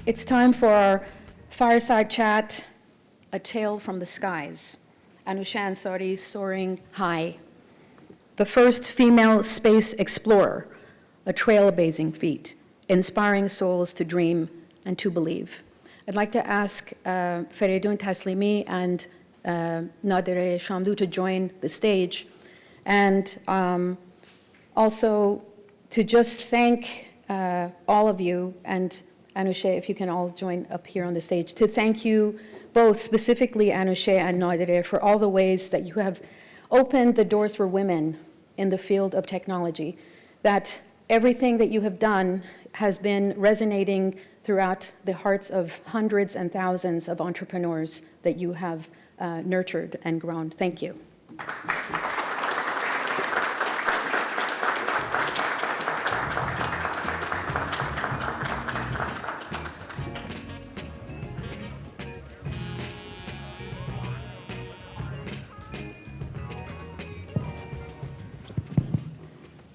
It's time for our Fireside Chat, A Tale from the Skies. Anousheh Ansari, Soaring High. The first female space explorer, a trailblazing feat, inspiring souls to dream and to believe. I'd like to ask Feridun Taslimi and Nadereh Shamdou to join the stage, and also to just thank all of you, and Anousheh, if you can all join up here on the stage, to thank you both, specifically Anousheh and Nadereh, for all the ways that you have opened the doors for women in the field of technology, that everything that you have done has been resonating throughout the hearts of hundreds and thousands of entrepreneurs that you have nurtured and grown. Thank you.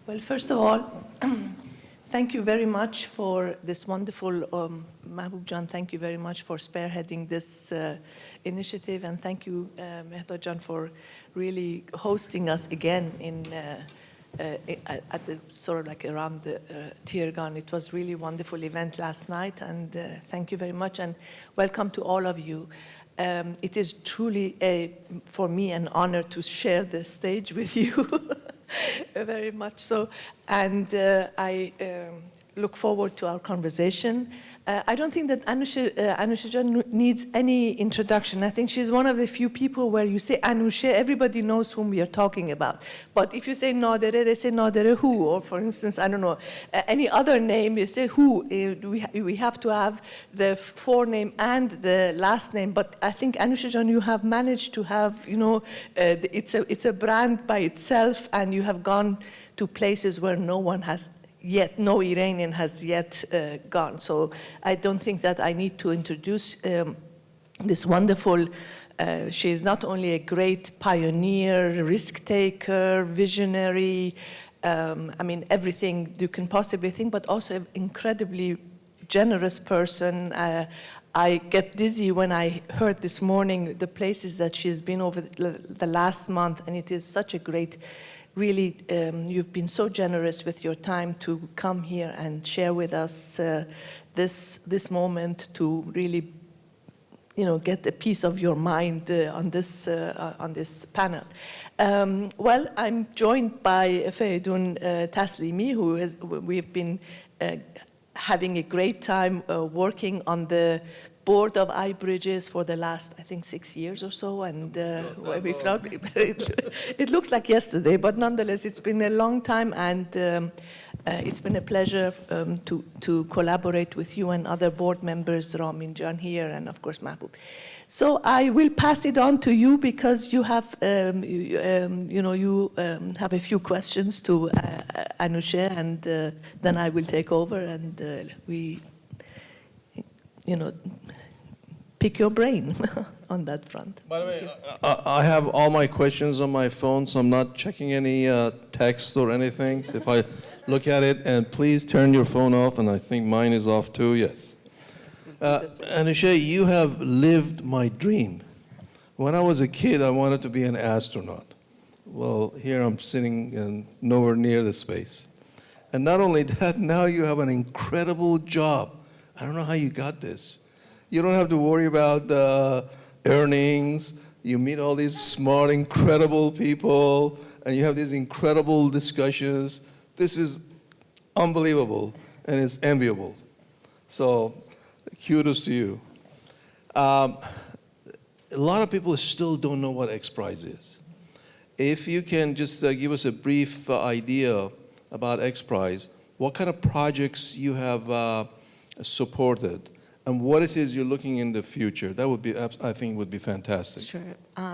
Well, first of all, thank you very much for this wonderful, Mahbub Jan, thank you very much for spearheading this initiative, and thank you, Mehta Jan, for really hosting us again at the sort of like around the Tirgan. It was really wonderful event last night, and thank you very much, and welcome to all of you. It is truly for me an honor to share the stage with you. Very much so, and I look forward to our conversation. I don't think that Anousheh needs any introduction. I think she's one of the few people where you say Anousheh, everybody knows whom we are talking about. But if you say Nadereh, they say Nadereh who? Or for instance, I don't know, any other name, you say who? We have to have the forename and the last name. But I think Anousheh, you have managed to have, you know, it's a brand by itself, and you have gone to places where no one has yet, no Iranian has yet gone. So I don't think that I need to introduce this wonderful, she is not only a great pioneer, risk taker, visionary, I mean, everything you can possibly think, but also an incredibly generous person. I get dizzy when I heard this morning the places that she's been over the last month, and it is such a great, really, you've been so generous with your time to come here and share with us this moment to really, you know, get a piece of your mind on this panel. Well, I'm joined by Feridun Taslimi, we've been having a great time working on the board of iBRIDGE for the last, I think, 6 years or so, and it looks like yesterday, but nonetheless, it's been a long time, and it's been a pleasure to collaborate with you and other board members, Ramin Jan here, and of course, Mahbub. So I will pass it on to you because you have, have a few questions to Anousheh, and then I will take over, and we, you know, pick your brain on that front. By the way, I have all my questions on my phone, so I'm not checking any text or anything. So if I look at it, and please turn your phone off, and I think mine is off too, yes. Anousheh, you have lived my dream. When I was a kid, I wanted to be an astronaut. Well, here I'm sitting and nowhere near the space. And not only that, now you have an incredible job. I don't know how you got this. You don't have to worry about earnings. You meet all these smart, incredible people, and you have these incredible discussions. This is unbelievable, and it's enviable. So kudos to you. A lot of people still don't know what XPRIZE is. If you can just give us a brief idea about XPRIZE, what kind of projects you have supported, and what it is you're looking in the future. That would be, I think, would be fantastic. Sure.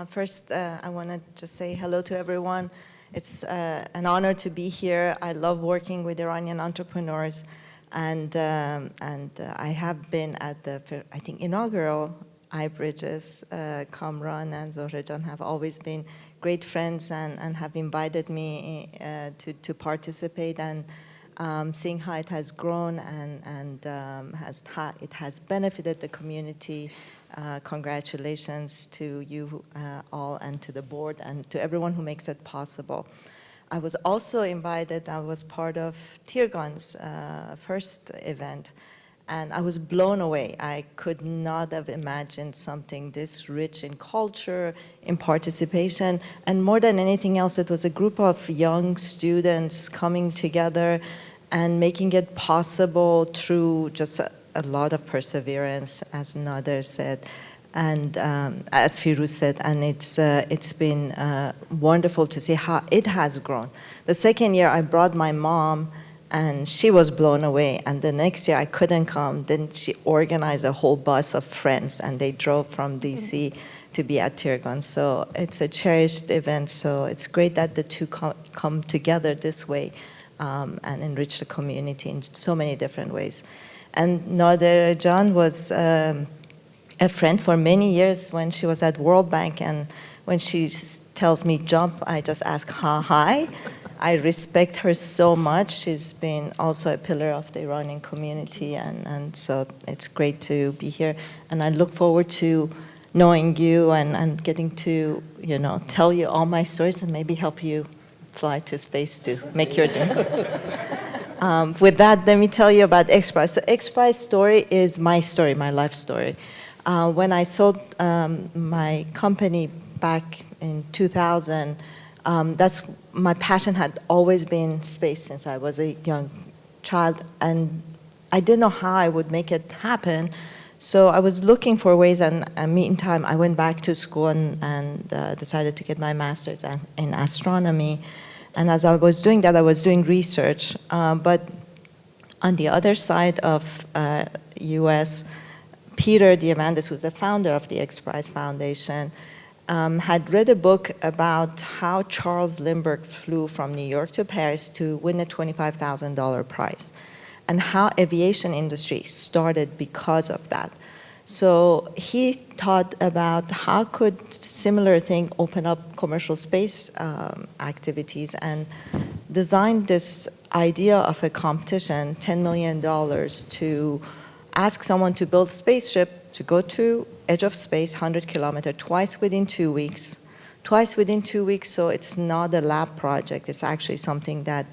First, I want to just say hello to everyone. It's an honor to be here. I love working with Iranian entrepreneurs, and I have been at the, I think, inaugural iBRIDGEs. Kamran and Zohrejan have always been great friends and have invited me to participate, and seeing how it has grown and how it has benefited the community. Congratulations to you all and to the board and to everyone who makes it possible. I was also invited, I was part of Tirgan's first event, and I was blown away. I could not have imagined something this rich in culture, in participation, and more than anything else, it was a group of young students coming together and making it possible through just a lot of perseverance, as Nader said, and as Firuz said, and it's been wonderful to see how it has grown. The second year, I brought my mom, and she was blown away. And the next year, I couldn't come. Then she organized a whole bus of friends, and they drove from DC to be at Tirgan. So it's a cherished event. So it's great that the two come together this way and enrich the community in so many different ways. And Nader Jan was a friend for many years when she was at World Bank, and when she tells me jump, I just ask how high. I respect her so much. She's been also a pillar of the Iranian community, and so it's great to be here. And I look forward to knowing you and getting to, tell you all my stories and maybe help you fly to space to make your dream come true. With that, let me tell you about XPRIZE. So XPRIZE story is my story, my life story. When I sold my company back in 2000, my passion had always been space since I was a young child, and I didn't know how I would make it happen. So I was looking for ways, and meantime, I went back to school and decided to get my master's in astronomy. And as I was doing that, I was doing research. But on the other side of US, Peter Diamandis, who's the founder of the XPRIZE Foundation, had read a book about how Charles Lindbergh flew from New York to Paris to win a $25,000 prize, and how aviation industry started because of that. So he thought about how could similar thing open up commercial space activities, and designed this idea of a competition, $10 million, to ask someone to build a spaceship to go to edge of space, 100 kilometers, twice within 2 weeks. Twice within 2 weeks, so it's not a lab project. It's actually something that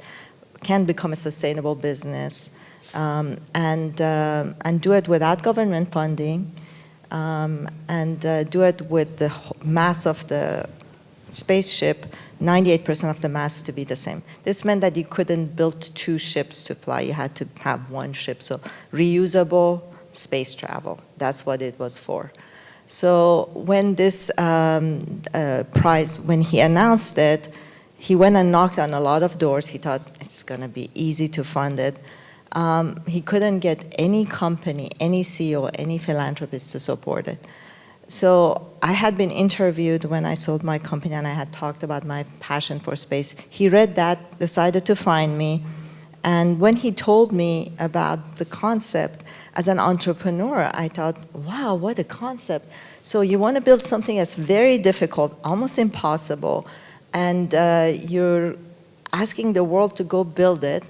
can become a sustainable business, and do it without government funding, and do it with the mass of the spaceship, 98% of the mass to be the same. This meant that you couldn't build 2 ships to fly. You had to have 1 ship. So reusable space travel, that's what it was for. So when this prize, when he announced it, he went and knocked on a lot of doors. He thought it's going to be easy to fund it. He couldn't get any company, any CEO, any philanthropist to support it. So I had been interviewed when I sold my company, and I had talked about my passion for space. He read that, decided to find me, and when he told me about the concept, as an entrepreneur, I thought, wow, what a concept. So you want to build something that's very difficult, almost impossible, and you're asking the world to go build it,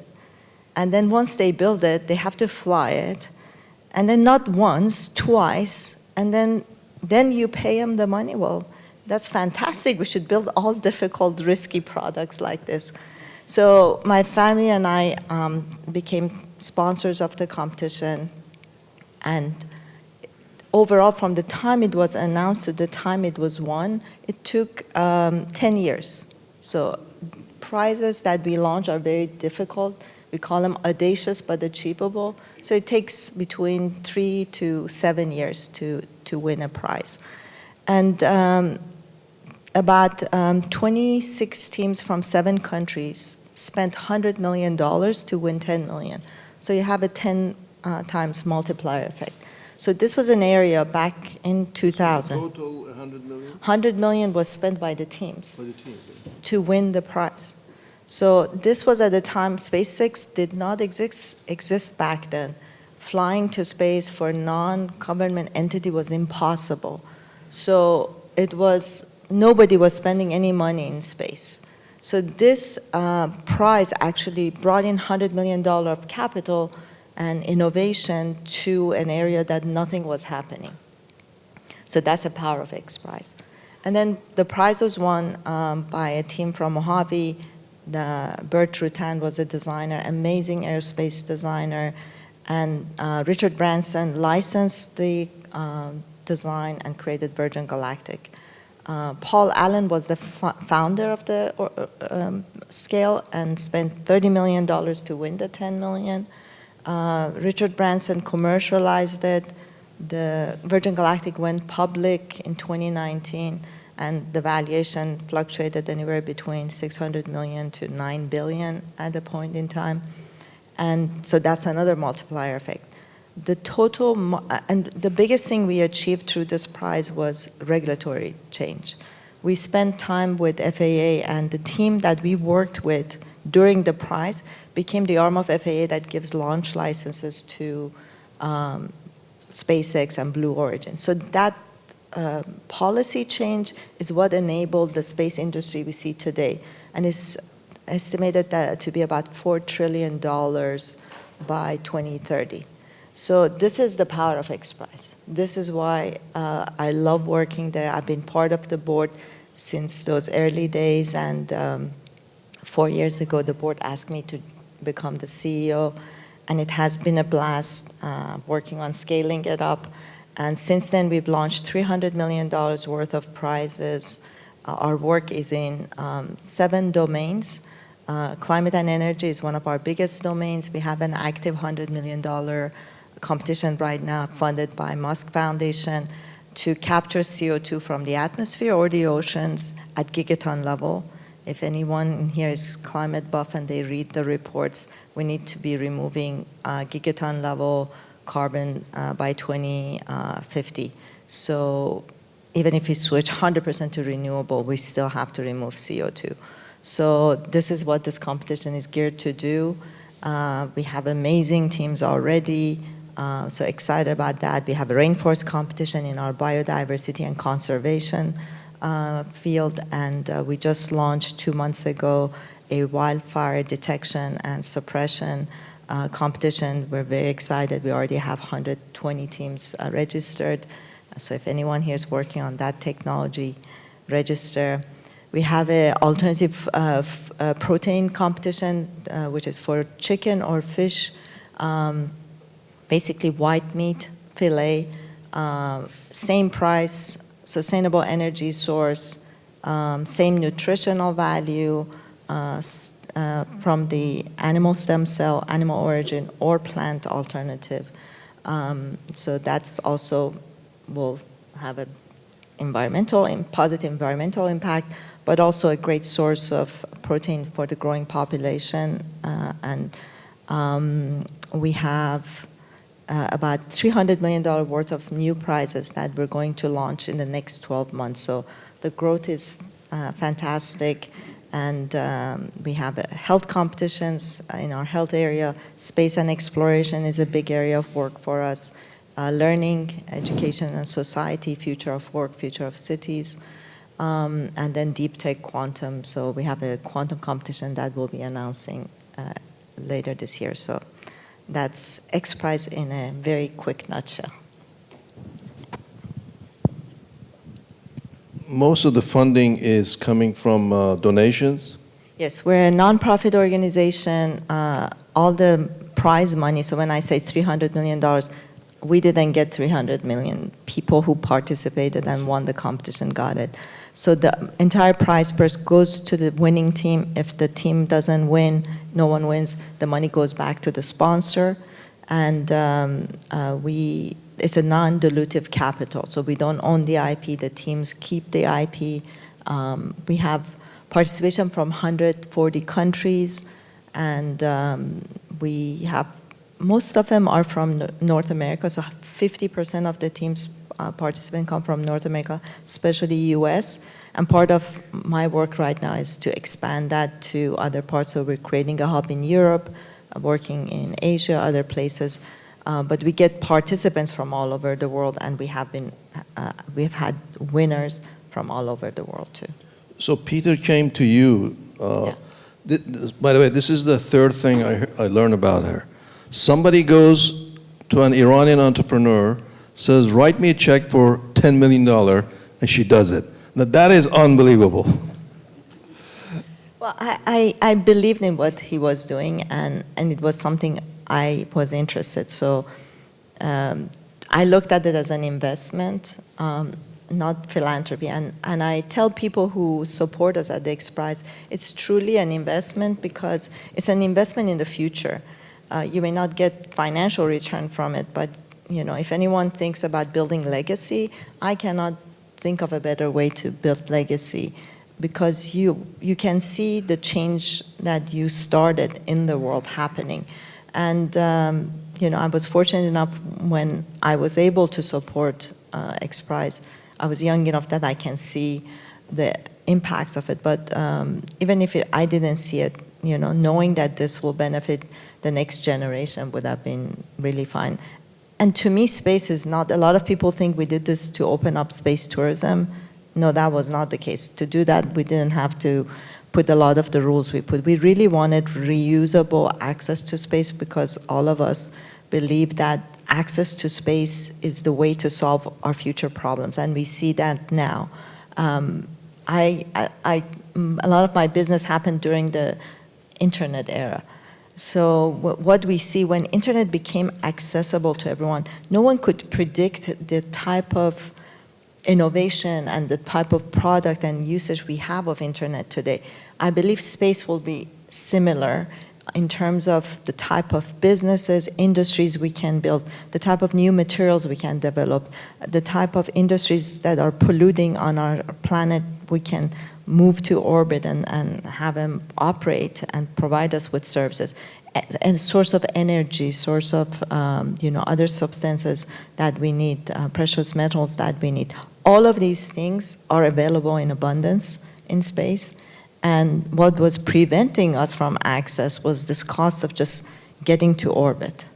and then once they build it, they have to fly it, and then not once, twice, and then you pay them the money. Well, that's fantastic. We should build all difficult, risky products like this. So my family and I became sponsors of the competition. And overall, from the time it was announced to the time it was won, it took 10 years. So prizes that we launch are very difficult. We call them audacious but achievable. So it takes between 3 to 7 years to win a prize. And about 26 teams from 7 countries spent $100 million to win $10 million. So you have a 10 times multiplier effect. So this was an area back in 2000. Total 100 million? 100 million was spent by the teams. By the teams. To win the prize. So this was at the time SpaceX did not exist back then. Flying to space for non-government entity was impossible. So it was, nobody was spending any money in space. So this prize actually brought in $100 million of capital and innovation to an area that nothing was happening. So that's the power of XPRIZE. And then the prize was won by a team from Mojave. Bert Rutan was a designer, amazing aerospace designer, and Richard Branson licensed the design and created Virgin Galactic. Paul Allen was the founder of the scale and spent $30 million to win the $10 million. Richard Branson commercialized it. The Virgin Galactic went public in 2019, and the valuation fluctuated anywhere between $600 million to $9 billion at a point in time. And so that's another multiplier effect. The total, and the biggest thing we achieved through this prize was regulatory change. We spent time with FAA, and the team that we worked with during the prize became the arm of FAA that gives launch licenses to SpaceX and Blue Origin. So that policy change is what enabled the space industry we see today, and is estimated to be about $4 trillion by 2030. So this is the power of XPRIZE. This is why I love working there. I've been part of the board since those early days, and 4 years ago, the board asked me to become the CEO, and it has been a blast working on scaling it up. And since then, we've launched $300 million worth of prizes. Our work is in 7 domains. Climate and energy is one of our biggest domains. We have an active $100 million competition right now funded by Musk Foundation to capture CO2 from the atmosphere or the oceans at gigaton level. If anyone here is climate buff and they read the reports, we need to be removing gigaton level carbon by 2050. So even if we switch 100% to renewable, we still have to remove CO2. So this is what this competition is geared to do. We have amazing teams already, so excited about that. We have a rainforest competition in our biodiversity and conservation field, and we just launched 2 months ago a wildfire detection and suppression competition. We're very excited. We already have 120 teams registered. So if anyone here is working on that technology, register. We have an alternative protein competition, which is for chicken or fish, basically white meat, fillet, same price, sustainable energy source, same nutritional value from the animal stem cell, animal origin, or plant alternative. So that's also will have a positive environmental impact, but also a great source of protein for the growing population. And we have about $300 million worth of new prizes that we're going to launch in the next 12 months. So the growth is fantastic. And we have health competitions in our health area. Space and exploration is a big area of work for us. Learning, education and society, future of work, future of cities. And then deep tech quantum. So we have a quantum competition that we'll be announcing later this year. So that's XPRIZE in a very quick nutshell. Most of the funding is coming from donations? Yes, we're a nonprofit organization. All the prize money, so when I say $300 million, we didn't get 300 million. People who participated and won the competition got it. So the entire prize purse goes to the winning team. If the team doesn't win, no one wins, the money goes back to the sponsor. And it's a non-dilutive capital, so we don't own the IP, the teams keep the IP. We have participation from 140 countries, and we have, most of them are from North America, so 50% of the teams participants come from North America, especially US. And part of my work right now is to expand that to other parts. So we're creating a hub in Europe, working in Asia, other places. But we get participants from all over the world, and we've had winners from all over the world too. So Peter came to you Yeah. By the way, this is the third thing I learned about her. Somebody goes to an Iranian entrepreneur, says, write me a check for $10 million, and she does it. Now, that is unbelievable. Well, I believed in what he was doing, and it was something I was interested. So I looked at it as an investment, not philanthropy. And I tell people who support us at the XPRIZE, it's truly an investment because it's an investment in the future. You may not get financial return from it, but if anyone thinks about building legacy, I cannot think of a better way to build legacy, because you can see the change that you started in the world happening. And I was fortunate enough when I was able to support XPRIZE. I was young enough that I can see the impacts of it. But even if I didn't see it, knowing that this will benefit the next generation would have been really fine. And to me, space is not, a lot of people think we did this to open up space tourism. No, that was not the case. To do that, we didn't have to put a lot of the rules we put. We really wanted reusable access to space because all of us believe that access to space is the way to solve our future problems, and we see that now. A lot of my business happened during the internet era. So what we see when internet became accessible to everyone, no one could predict the type of innovation and the type of product and usage we have of internet today. I believe space will be similar in terms of the type of businesses, industries we can build, the type of new materials we can develop, the type of industries that are polluting on our planet we can move to orbit and have them operate and provide us with services. And source of energy, source of other substances that we need, precious metals that we need. All of these things are available in abundance in space. And what was preventing us from access was this cost of just getting to orbit.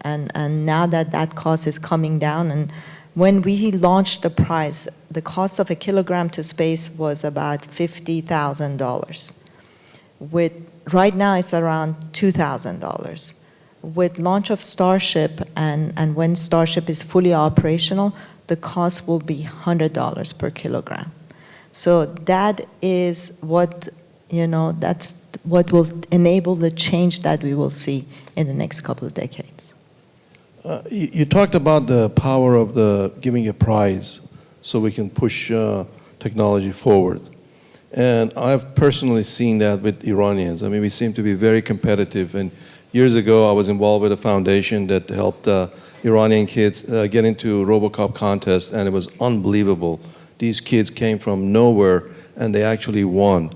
And now that cost is coming down, and when we launched the prize, the cost of a kilogram to space was about $50,000. Right now it's around $2,000. With launch of Starship and when Starship is fully operational, the cost will be $100 per kilogram. So that is what, that's what will enable the change that we will see in the next couple of decades. You talked about the power of giving a prize so we can push technology forward. And I've personally seen that with Iranians. I mean, we seem to be very competitive. And years ago, I was involved with a foundation that helped Iranian kids get into RoboCop contests, and it was unbelievable. These kids came from nowhere, and they actually won.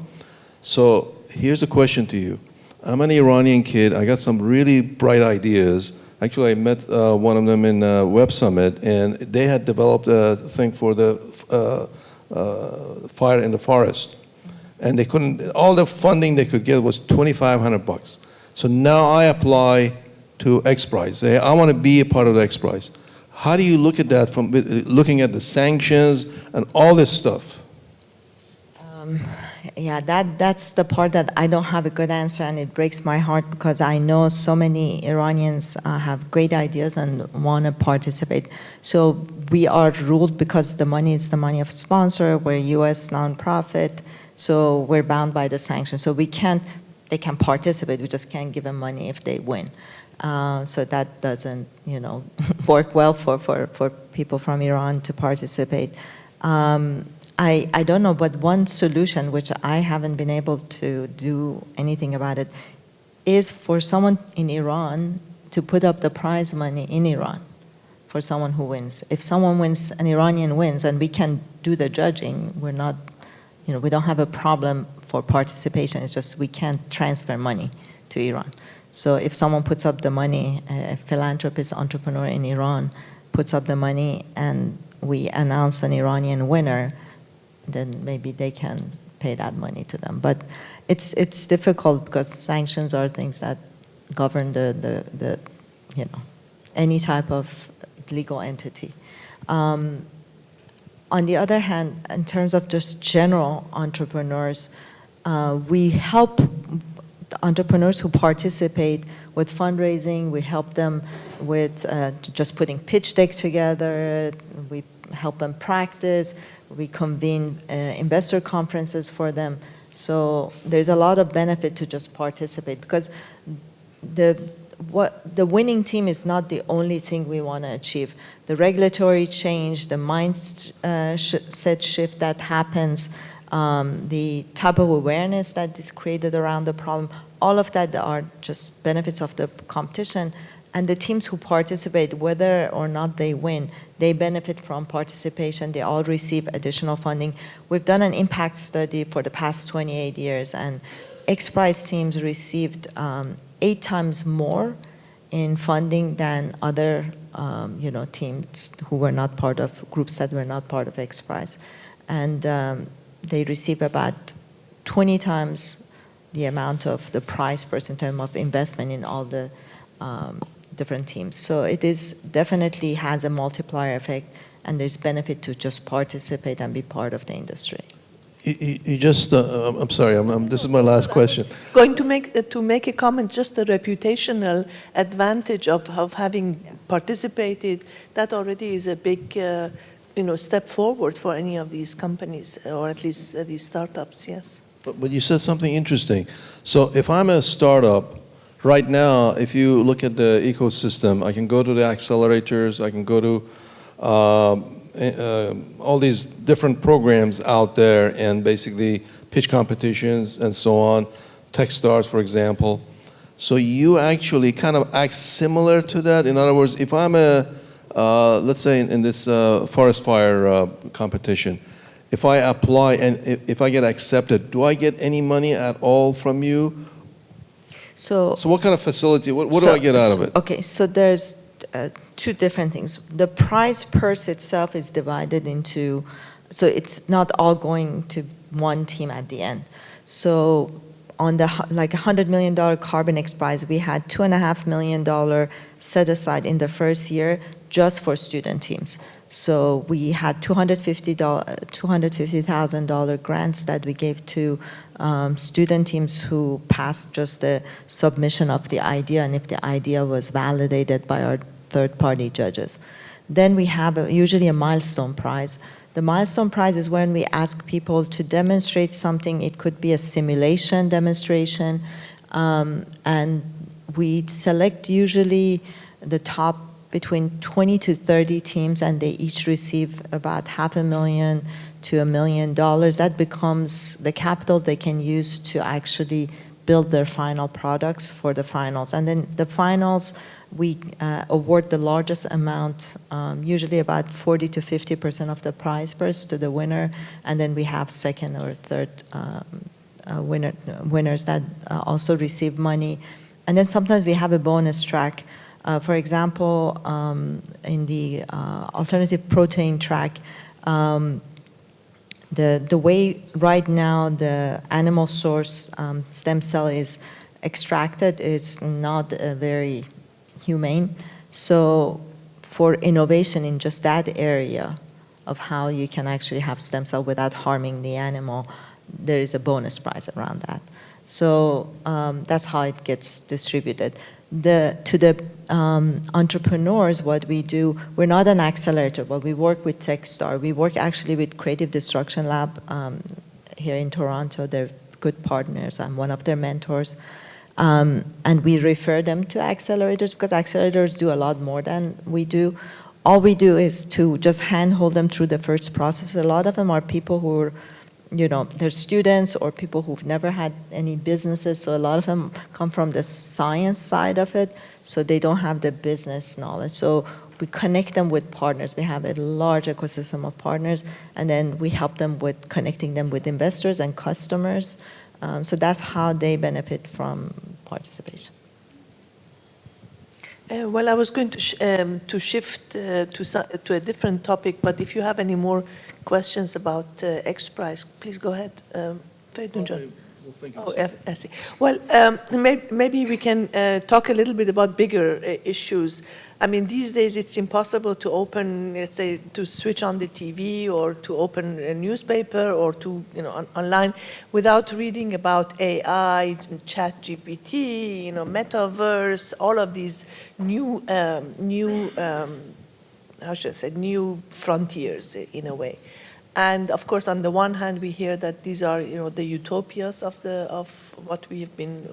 So here's a question to you. I'm an Iranian kid. I got some really bright ideas. Actually, I met one of them in Web Summit, and they had developed a thing for the fire in the forest. And they couldn't, all the funding they could get was $2,500. So now I apply to XPRIZE. Say, I want to be a part of the XPRIZE. How do you look at that from looking at the sanctions and all this stuff? Yeah, that's the part that I don't have a good answer, and it breaks my heart because I know so many Iranians have great ideas and want to participate. So we are ruled because the money is the money of sponsor. We're a U.S. nonprofit, so we're bound by the sanctions. So we can't, they can participate, we just can't give them money if they win. So that doesn't, work well for people from Iran to participate. I don't know, but one solution, which I haven't been able to do anything about it, is for someone in Iran to put up the prize money in Iran for someone who wins. If someone wins, an Iranian wins, and we can do the judging, we're not, we don't have a problem for participation. It's just we can't transfer money to Iran. So if someone puts up the money, a philanthropist, entrepreneur in Iran puts up the money, and we announce an Iranian winner, then maybe they can pay that money to them. But it's difficult because sanctions are things that govern the any type of legal entity. On the other hand, in terms of just general entrepreneurs, We help the entrepreneurs who participate with fundraising. We help them with just putting pitch deck together. We help them practice. We convene investor conferences for them. So there's a lot of benefit to just participate, because the winning team is not the only thing we want to achieve. The regulatory change, the mindset shift that happens, the type of awareness that is created around the problem, all of that are just benefits of the competition. And the teams who participate, whether or not they win, they benefit from participation. They all receive additional funding. We've done an impact study for the past 28 years, and XPRIZE teams received 8 times more in funding than other teams who were not part of, groups that were not part of XPRIZE. And they receive about 20 times the amount of the prize per in terms of investment in all the different teams. So it is definitely has a multiplier effect, and there's benefit to just participate and be part of the industry. You just, I'm sorry, this is my last question. Going to make a comment, just the reputational advantage of having participated, that already is a big step forward for any of these companies, or at least these startups, yes. But you said something interesting. So if I'm a startup, right now, if you look at the ecosystem, I can go to the accelerators, I can go to all these different programs out there and basically pitch competitions and so on, Techstars, for example. So you actually kind of act similar to that? In other words, if I'm let's say in this forest fire competition, if I apply and if I get accepted, do I get any money at all from you? So what kind of facility, what do I get out of it? Okay, so there's 2 different things. The prize purse itself is divided into, so it's not all going to one team at the end. So on the $100 million Carbon XPRIZE, we had $2.5 million set aside in the first year just for student teams. So we had $250,000 grants that we gave to student teams who passed just the submission of the idea, and if the idea was validated by our third-party judges. Then we have usually a milestone prize. The milestone prize is when we ask people to demonstrate something. It could be a simulation demonstration, and we select usually the top between 20 to 30 teams, and they each receive about $500,000 to $1 million. That becomes the capital they can use to actually build their final products for the finals. And then the finals, we award the largest amount, usually about 40 to 50% of the prize purse to the winner, and then we have second or third winners that also receive money. And then sometimes we have a bonus track. For example, in the alternative protein track, the way right now the animal source stem cell is extracted is not very humane. So for innovation in just that area of how you can actually have stem cell without harming the animal, there is a bonus prize around that. So that's how it gets distributed. To the entrepreneurs, what we do, we're not an accelerator, but we work with Techstar. We work actually with Creative Destruction Lab here in Toronto. They're good partners. I'm one of their mentors. And we refer them to accelerators because accelerators do a lot more than we do. All we do is to just handhold them through the first process. A lot of them are people who are, they're students or people who've never had any businesses. So a lot of them come from the science side of it, so they don't have the business knowledge. So we connect them with partners. We have a large ecosystem of partners, and then we help them with connecting them with investors and customers. So that's how they benefit from participation. Well, I was going to shift to a different topic, but if you have any more questions about XPRIZE, please go ahead. We'll think of Oh, something. I see. Well, maybe we can talk a little bit about bigger issues. I mean, these days it's impossible to open, let's say, to switch on the TV or to open a newspaper or to, online without reading about AI, Chat GPT, metaverse, all of these new, how should I say, new frontiers in a way. And of course, on the one hand, we hear that these are, the utopias of what we have been,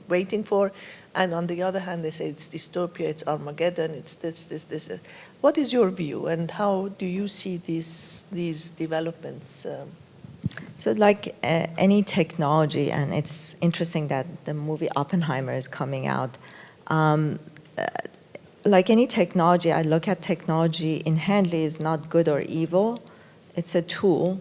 waiting for, and on the other hand, they say it's dystopia, it's Armageddon, it's this. What is your view, and how do you see these developments? So like any technology, and it's interesting that the movie Oppenheimer is coming out. Like any technology, I look at technology inherently is not good or evil. It's a tool,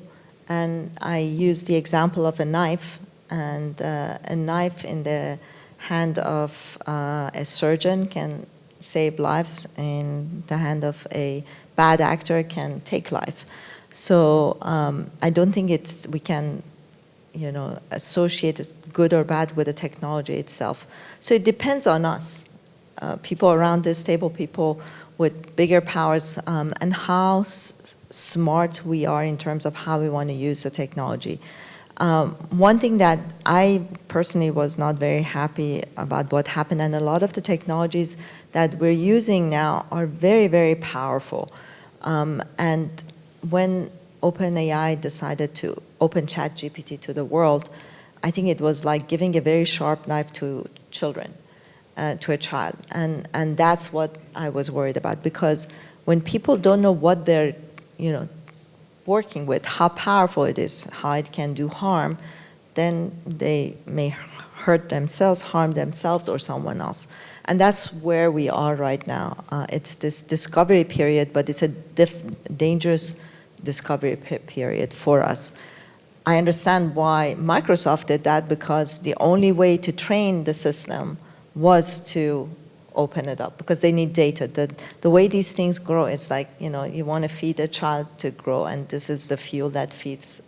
and I use the example of a knife, and a knife in the hand of a surgeon can save lives, in the hand of a bad actor can take life. So I don't think we can, associate good or bad with the technology itself. So it depends on us, people around this table, people with bigger powers, and how smart we are in terms of how we want to use the technology. One thing that I personally was not very happy about what happened, and a lot of the technologies that we're using now are very, very powerful. And when OpenAI decided to open ChatGPT to the world, I think it was like giving a very sharp knife to children, to a child. And that's what I was worried about, because when people don't know what they're working with, how powerful it is, how it can do harm, then they may hurt themselves, harm themselves or someone else. And that's where we are right now. It's this discovery period, but it's a dangerous discovery period for us. I understand why Microsoft did that, because the only way to train the system was to open it up, because they need data. The way these things grow, it's like, you want to feed a child to grow, and this is the fuel that feeds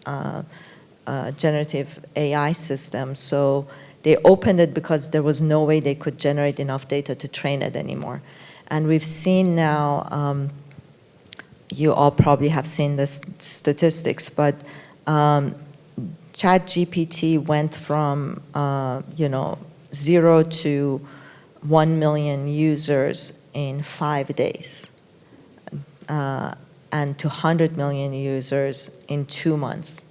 generative AI systems. So they opened it because there was no way they could generate enough data to train it anymore. And we've seen now, you all probably have seen the statistics, but ChatGPT went from 0 to 1 million users in 5 days, and to 100 million users in 2 months.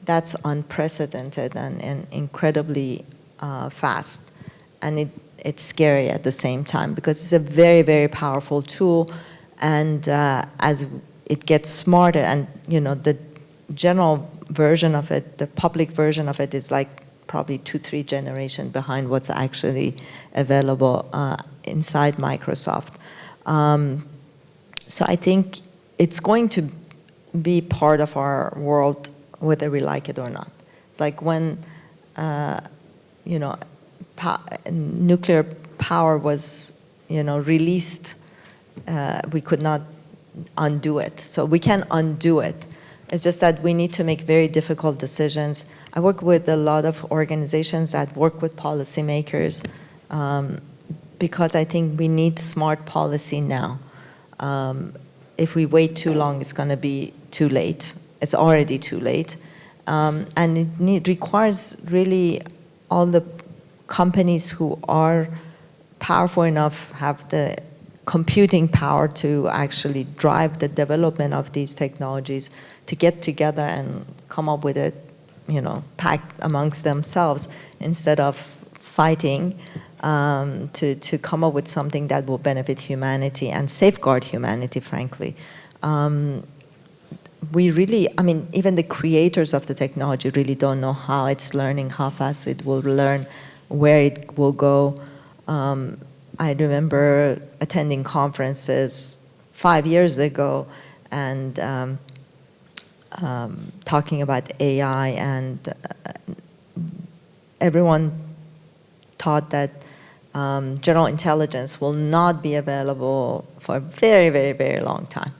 That's unprecedented and incredibly fast. And it's scary at the same time, because it's a very, very powerful tool. And as it gets smarter, and the general version of it, the public version of it, is like probably 2-3 generations behind what's actually available inside Microsoft. So I think it's going to be part of our world, whether we like it or not. It's like when nuclear power was released, we could not undo it. So we can undo it. It's just that we need to make very difficult decisions. I work with a lot of organizations that work with policymakers, because I think we need smart policy now. If we wait too long, it's going to be too late. It's already too late. And it requires really all the companies who are powerful enough, have the computing power to actually drive the development of these technologies, to get together and come up with a pact amongst themselves, instead of fighting, to come up with something that will benefit humanity and safeguard humanity, frankly. We really, even the creators of the technology really don't know how it's learning, how fast it will learn, where it will go. I remember attending conferences 5 years ago and talking about AI, and everyone thought that general intelligence will not be available for a very, very, very long time.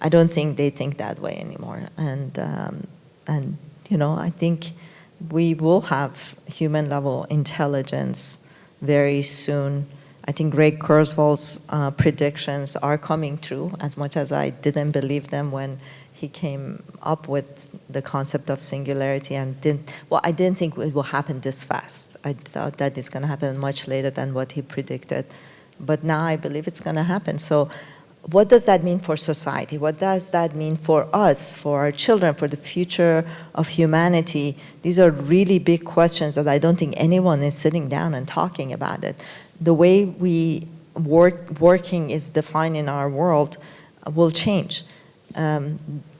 I don't think they think that way anymore. And I think we will have human-level intelligence very soon. I think Ray Kurzweil's predictions are coming true, as much as I didn't believe them when he came up with the concept of singularity and I didn't think it will happen this fast. I thought that it's going to happen much later than what he predicted. But now I believe it's going to happen. So what does that mean for society? What does that mean for us, for our children, for the future of humanity? These are really big questions that I don't think anyone is sitting down and talking about it. The way we working is defined in our world will change.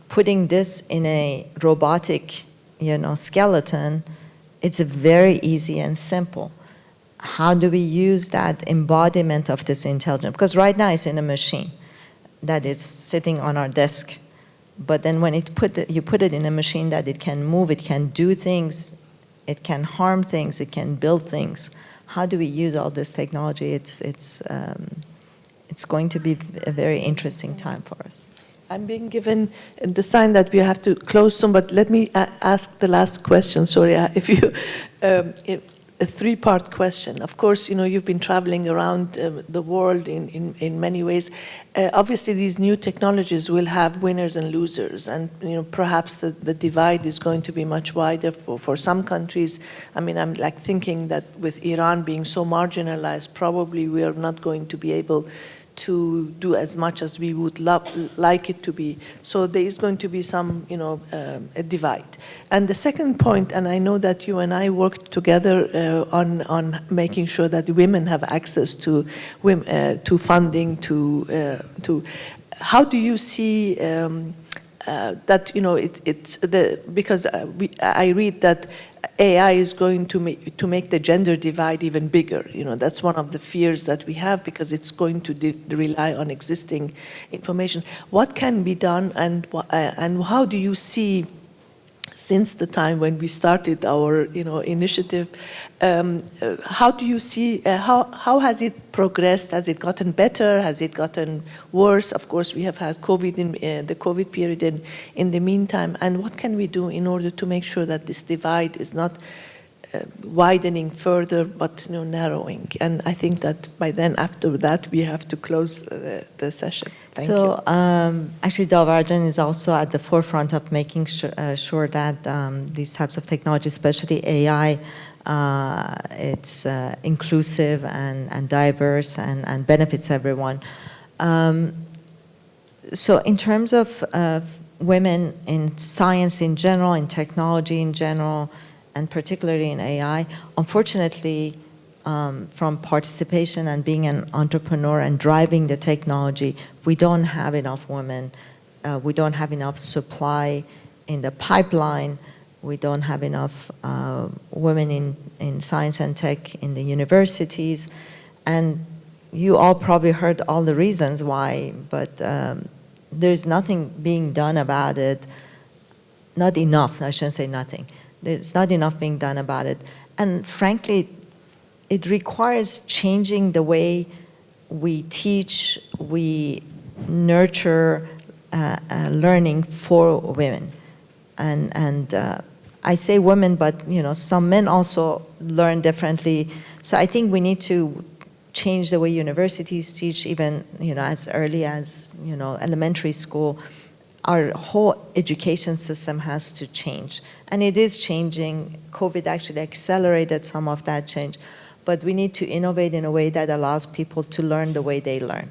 Putting this in a robotic, skeleton, it's very easy and simple. How do we use that embodiment of this intelligence? Because right now it's in a machine that is sitting on our desk. But then when you put it in a machine that it can move, it can do things, it can harm things, it can build things. How do we use all this technology? It's going to be a very interesting time for us. I'm being given the sign that we have to close soon, but let me ask the last question. Sorry, if you, a three-part question. Of course, you've been traveling around the world in many ways. Obviously, these new technologies will have winners and losers, and perhaps the divide is going to be much wider for some countries. I mean, I'm like thinking that with Iran being so marginalized, probably we are not going to be able to do as much as we would like it to be. So there is going to be some, a divide. And the second point, and I know that you and I worked together on making sure that women have access to funding, to how do you see that, because I read that AI is going to make the gender divide even bigger. That's one of the fears that we have, because it's going to rely on existing information. What can be done, and how do you see, since the time when we started our initiative, how do you see, how has it progressed? Has it gotten better? Has it gotten worse? Of course, we have had COVID in the COVID period in the meantime. And what can we do in order to make sure that this divide is not widening further, but narrowing? And I think that by then, after that, we have to close the session. Thank you. Actually, Dalvarjan is also at the forefront of making sure that these types of technology, especially AI, it's inclusive and diverse and benefits everyone. So in terms of women in science in general, in technology in general, and particularly in AI, unfortunately, from participation and being an entrepreneur and driving the technology, we don't have enough women. We don't have enough supply in the pipeline. We don't have enough women in science and tech in the universities. And you all probably heard all the reasons why, but there's nothing being done about it. Not enough, I shouldn't say nothing. There's not enough being done about it. And frankly, it requires changing the way we teach, we nurture learning for women. And I say women, but some men also learn differently. So I think we need to change the way universities teach, even as early as elementary school. Our whole education system has to change, and it is changing. COVID actually accelerated some of that change, but we need to innovate in a way that allows people to learn the way they learn.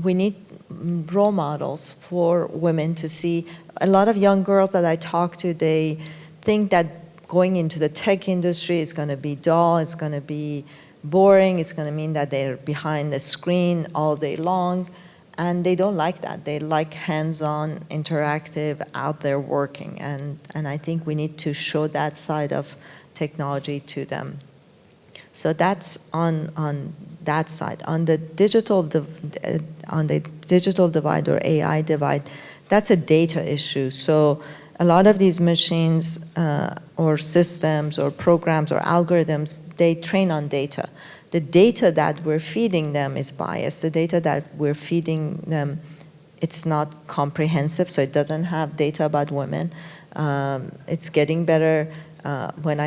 We need role models for women to see. A lot of young girls that I talk to, they think that going into the tech industry is going to be dull, it's going to be boring, it's going to mean that they're behind the screen all day long. And they don't like that. They like hands-on, interactive, out there working. And I think we need to show that side of technology to them. So that's on that side. On the digital divide or AI divide, that's a data issue. So a lot of these machines or systems or programs or algorithms, they train on data. The data that we're feeding them is biased. The data that we're feeding them, it's not comprehensive, so it doesn't have data about women. It's getting better when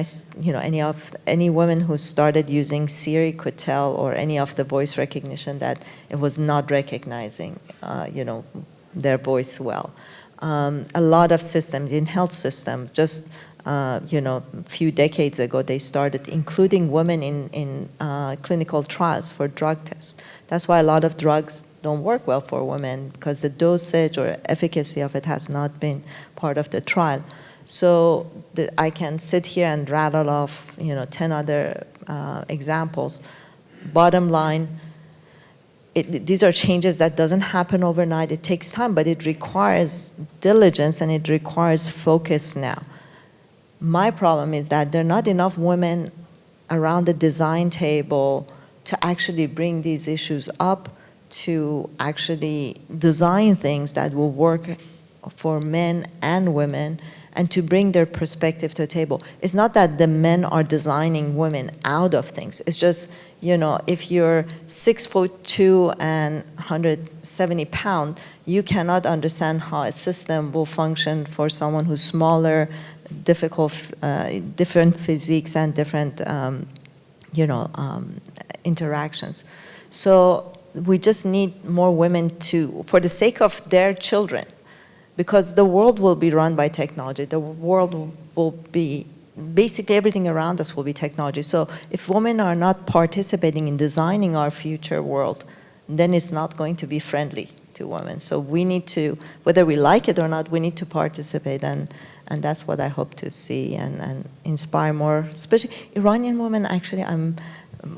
any woman who started using Siri could tell, or any of the voice recognition, that it was not recognizing, their voice well. A lot of systems in health system, just a few decades ago, they started including women in clinical trials for drug tests. That's why a lot of drugs don't work well for women, because the dosage or efficacy of it has not been part of the trial. So I can sit here and rattle off 10 other examples. Bottom line, these are changes that doesn't happen overnight. It takes time, but it requires diligence and it requires focus now. My problem is that there are not enough women around the design table to actually bring these issues up, to actually design things that will work for men and women, and to bring their perspective to the table. It's not that the men are designing women out of things. It's just, if you're 6'2" and 170 pounds, you cannot understand how a system will function for someone who's smaller, different physiques and different, interactions. So we just need more women for the sake of their children, because the world will be run by technology. The world will be, basically everything around us will be technology. So if women are not participating in designing our future world, then it's not going to be friendly to women. So we need to, whether we like it or not, we need to participate, and that's what I hope to see and inspire more, especially Iranian women. Actually, I'm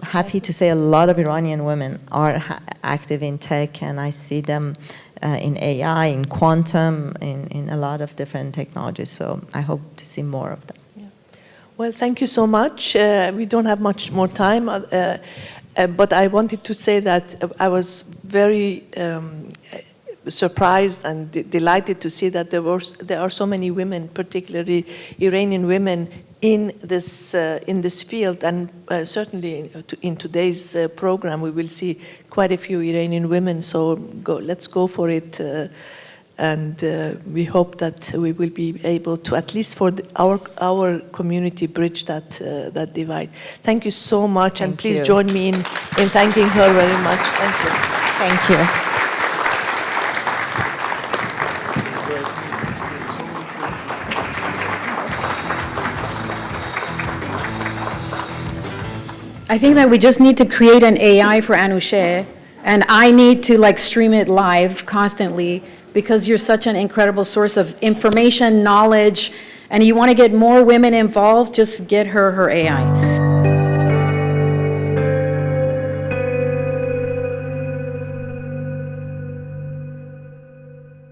happy to say a lot of Iranian women are active in tech, and I see them in AI, in quantum, in a lot of different technologies. So I hope to see more of them. Yeah. Well, thank you so much. We don't have much more time, but I wanted to say that I was very surprised and delighted to see that there are so many women, particularly Iranian women, in this field, and certainly in today's program we will see quite a few Iranian women. So let's go for it, and we hope that we will be able to, at least for our community, bridge that divide. Thank you so much, and please join me in thanking her very much. Thank you. Thank you. I think that we just need to create an AI for Anousheh, and I need to stream it live constantly, because you're such an incredible source of information, knowledge, and you want to get more women involved, just get her AI.